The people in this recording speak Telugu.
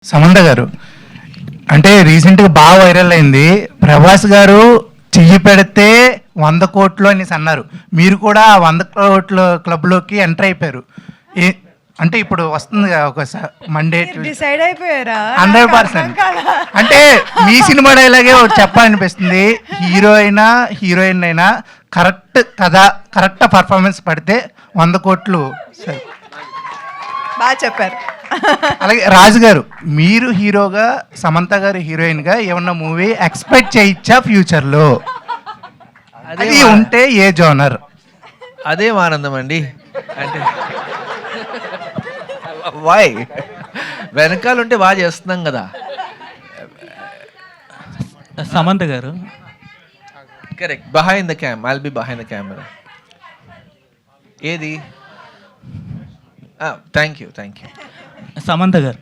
సమంత గారు అంటే రీసెంట్గా బాగా వైరల్ అయింది. ప్రభాస్ గారు చెయ్యి పెడితే 100 కోట్లు అనేసి అన్నారు. మీరు కూడా 100 కోట్ల క్లబ్లోకి ఎంటర్ అయిపోయారు. అంటే ఇప్పుడు వస్తుంది కదా ఒక మండే డిసైడ్ అయిపోయారా? 100%. అంటే మీ సినిమా డైలాగే ఒకటి చెప్పాలనిపిస్తుంది. హీరోయిన్ అయినా కరెక్ట్ కథ కరెక్ట్ పర్ఫార్మెన్స్ పడితే 100 కోట్లు. సరే, బాగా చెప్పారు. అలాగే రాజు గారు, మీరు హీరోగా సమంత గారు హీరోయిన్గా ఏమన్నా మూవీ ఎక్స్పెక్ట్ చేయొచ్చా ఫ్యూచర్లో? అది ఉంటే ఏ జోనర్? అదే ఆనందం అండి. అంటే వై వెనకాల ఉంటే బాగా చేస్తున్నాం కదా. సమంత గారు correct. Behind the cam, I'll be behind the camera. ఏది? Thank you. సమంత గారు